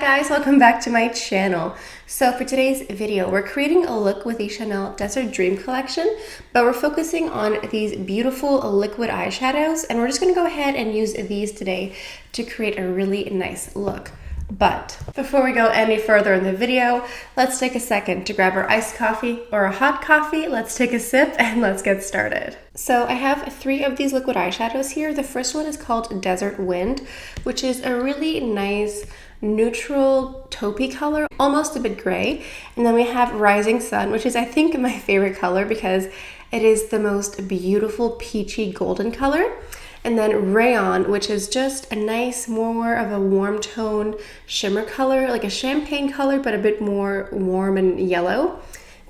guys, welcome back to my channel. So for today's video, we're creating a look with the Chanel Desert Dream collection, but we're focusing on these beautiful liquid eyeshadows, and we're just gonna go ahead and use these today to create a really nice look. But before we go any further in the video, let's take a second to grab our iced coffee or a hot coffee. Let's take a sip and let's get started. So I have 3 of these liquid eyeshadows here. The first one is called Desert Wind, which is a really nice neutral taupey color, almost a bit gray. And then we have Rising Sun, which is I think my favorite color because it is the most beautiful peachy golden color. And then Rayon, which is just a nice, more of a warm tone shimmer color, like a champagne color, but a bit more warm and yellow.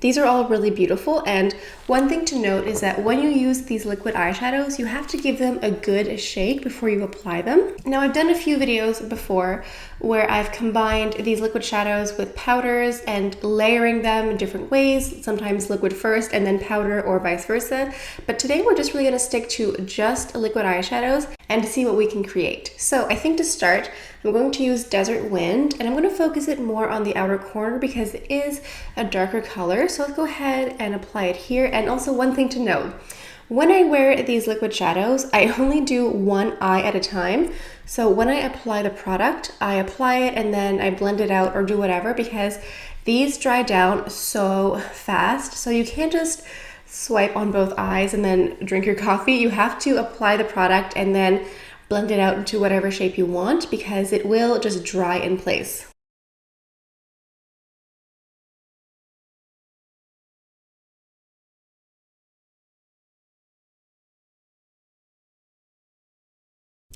These are all really beautiful, and one thing to note is that when you use these liquid eyeshadows, you have to give them a good shake before you apply them. Now, I've done a few videos before where I've combined these liquid shadows with powders and layering them in different ways, sometimes liquid first and then powder or vice versa. But today we're just really gonna stick to just liquid eyeshadows and to see what we can create. So I think to start, I'm going to use Desert Wind, and I'm going to focus it more on the outer corner because it is a darker color. So let's go ahead and apply it here. And also one thing to note, when I wear these liquid shadows, I only do one eye at a time. So when I apply the product, I apply it and then I blend it out or do whatever, because these dry down so fast. So you can't just swipe on both eyes and then drink your coffee. You have to apply the product and then blend it out into whatever shape you want, because it will just dry in place.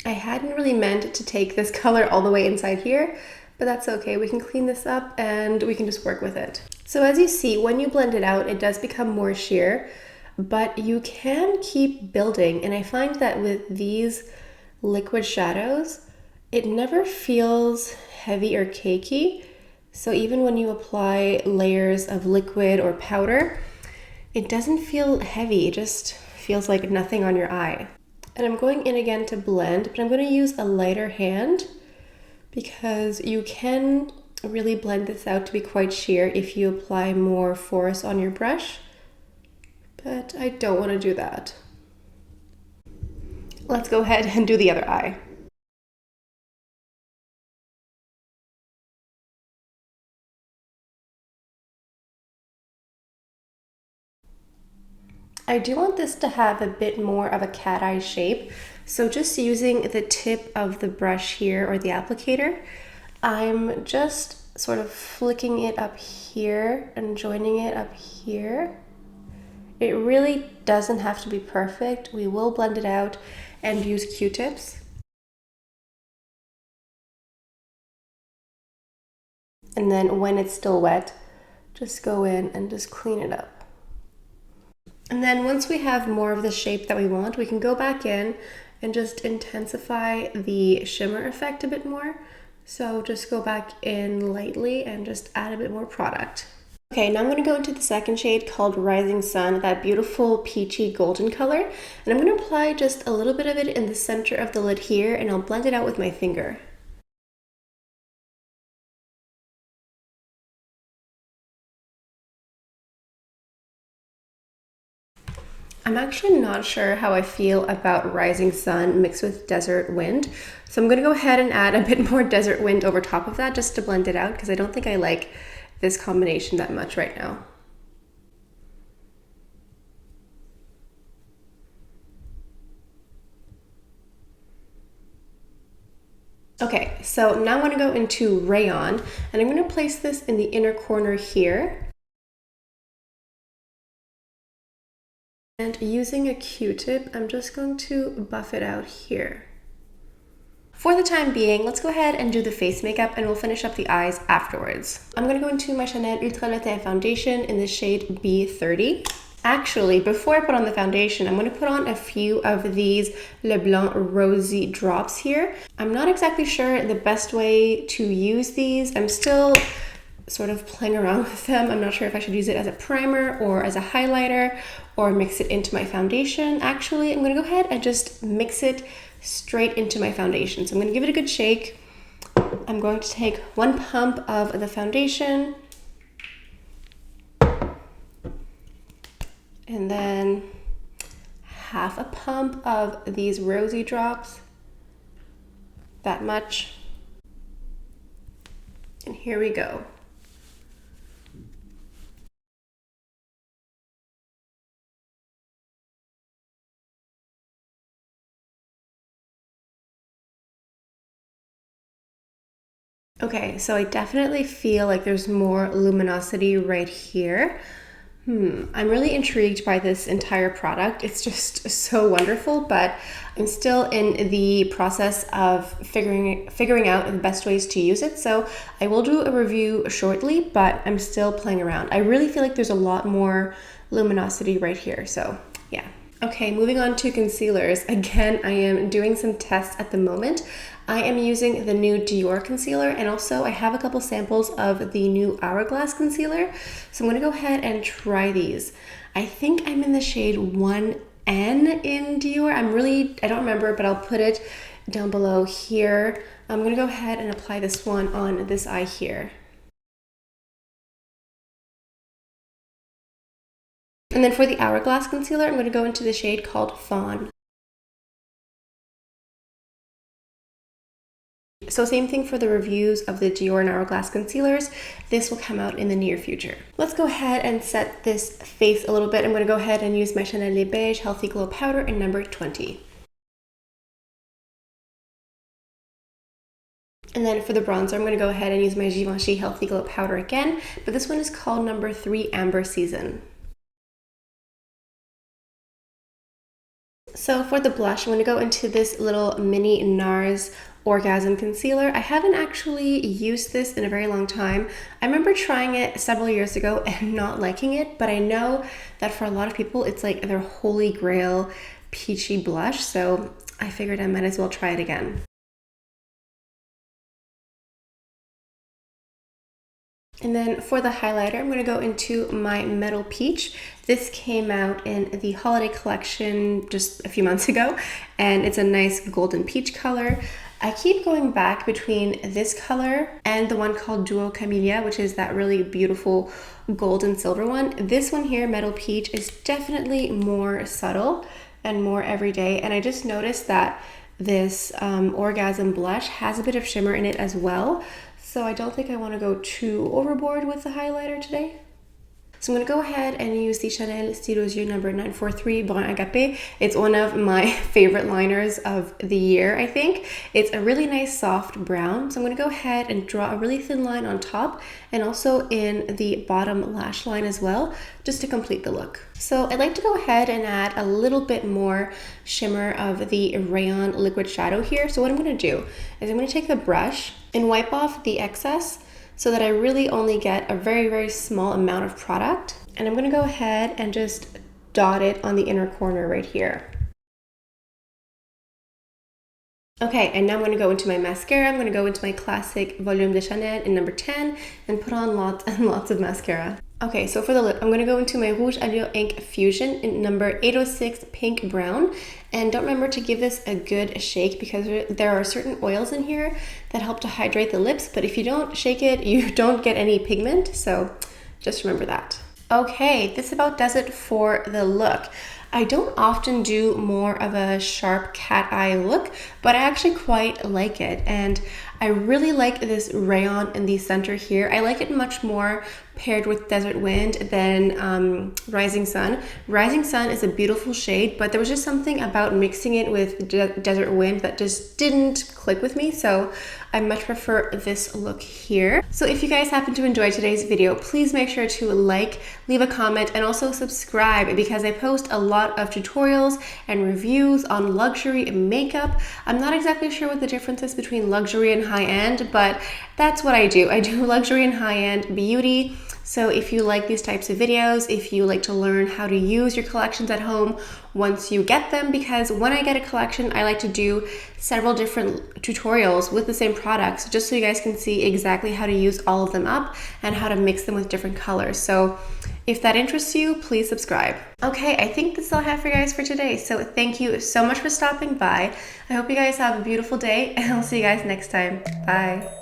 I hadn't really meant to take this color all the way inside here, but that's okay. We can clean this up and we can just work with it. So as you see, when you blend it out, it does become more sheer, but you can keep building. And I find that with these liquid shadows, it never feels heavy or cakey. So even when you apply layers of liquid or powder, it doesn't feel heavy. It just feels like nothing on your eye. And I'm going in again to blend, but I'm going to use a lighter hand because you can really blend this out to be quite sheer if you apply more force on your brush, but I don't want to do that. Let's go ahead and do the other eye. I do want this to have a bit more of a cat eye shape, so just using the tip of the brush here or the applicator, I'm just sort of flicking it up here and joining it up here. It really doesn't have to be perfect. We will blend it out and use Q-tips. And then when it's still wet, just go in and just clean it up. And then once we have more of the shape that we want, we can go back in and just intensify the shimmer effect a bit more. So just go back in lightly and just add a bit more product. Okay, now I'm going to go into the second shade called Rising Sun, that beautiful peachy golden color. And I'm going to apply just a little bit of it in the center of the lid here, and I'll blend it out with my finger. I'm actually not sure how I feel about Rising Sun mixed with Desert Wind. So I'm going to go ahead and add a bit more Desert Wind over top of that just to blend it out, because I don't think I like this combination that much right now. Okay, so now I'm going to go into Rayon, and I'm going to place this in the inner corner here. And using a Q-tip, I'm just going to buff it out here. For the time being, let's go ahead and do the face makeup, and we'll finish up the eyes afterwards. I'm going to go into my Chanel Ultra Le Teint foundation in the shade B30. Actually, before I put on the foundation, I'm going to put on a few of these Le Blanc Rosy drops here. I'm not exactly sure the best way to use these. I'm still sort of playing around with them. I'm not sure if I should use it as a primer or as a highlighter or mix it into my foundation. Actually, I'm going to go ahead and just mix it straight into my foundation. So I'm going to give it a good shake I'm going to take 1 pump of the foundation and then half a pump of these Rosy drops, that much. And here we go. Okay, so I definitely feel like there's more luminosity right here. I'm really intrigued by this entire product. It's just so wonderful, but I'm still in the process of figuring out the best ways to use it. So I will do a review shortly, but I'm still playing around. I really feel like there's a lot more luminosity right here, so yeah. Okay, moving on to concealers. Again, I am doing some tests at the moment. I am using the new Dior concealer, and also I have a couple samples of the new Hourglass concealer. So I'm gonna go ahead and try these. I think I'm in the shade 1N in Dior. I don't remember, but I'll put it down below here. I'm gonna go ahead and apply this one on this eye here. And then for the Hourglass concealer, I'm going to go into the shade called Fawn. So same thing for the reviews of the Dior and Hourglass concealers. This will come out in the near future. Let's go ahead and set this face a little bit. I'm going to go ahead and use my Chanel Les Beiges Healthy Glow Powder in number 20. And then for the bronzer, I'm going to go ahead and use my Givenchy Healthy Glow Powder again, but this one is called number 3 Amber Season. So for the blush, I'm going to go into this little mini Nars Orgasm concealer. I haven't actually used this in a very long time. I remember trying it several years ago and not liking it, but I know that for a lot of people, it's like their holy grail peachy blush, so I figured I might as well try it again. And then for the highlighter, I'm going to go into my Metal Peach. This came out in the holiday collection just a few months ago, and it's a nice golden peach color. I keep going back between this color and the one called Duo Camellia, which is that really beautiful gold and silver one. This one here, Metal Peach, is definitely more subtle and more everyday, and I just noticed that this Orgasm blush has a bit of shimmer in it as well. So I don't think I want to go too overboard with the highlighter today. So I'm going to go ahead and use the Chanel Style aux Yeux number 943 Brun Agapé. It's one of my favorite liners of the year, I think. It's a really nice soft brown. So I'm going to go ahead and draw a really thin line on top and also in the bottom lash line as well, just to complete the look. So I'd like to go ahead and add a little bit more shimmer of the Rayon liquid shadow here. So what I'm going to do is I'm going to take the brush and wipe off the excess so that I really only get a very, very small amount of product. And I'm gonna go ahead and just dot it on the inner corner right here. Okay, and now I'm gonna go into my mascara. I'm gonna go into my classic Volume de Chanel in number 10 and put on lots and lots of mascara. Okay, so for the lip, I'm going to go into my Rouge Allure Ink Fusion in number 806 Pink Brown. And don't remember to give this a good shake because there are certain oils in here that help to hydrate the lips. But if you don't shake it, you don't get any pigment. So just remember that. Okay, this about does it for the look. I don't often do more of a sharp cat eye look, but I actually quite like it. And I really like this rayon in the center here. I like it much more paired with Desert Wind than Rising Sun. Rising Sun is a beautiful shade, but there was just something about mixing it with Desert Wind that just didn't click with me, so I much prefer this look here. So if you guys happen to enjoy today's video, please make sure to like, leave a comment, and also subscribe because I post a lot of tutorials and reviews on luxury makeup. I'm not exactly sure what the difference is between luxury and high-end, but that's what I do. I do luxury and high-end beauty. So if you like these types of videos, if you like to learn how to use your collections at home once you get them, because when I get a collection, I like to do several different tutorials with the same products, just so you guys can see exactly how to use all of them up and how to mix them with different colors. So if that interests you, please subscribe. Okay, I think that's all I have for you guys for today. So thank you so much for stopping by. I hope you guys have a beautiful day, and I'll see you guys next time. Bye.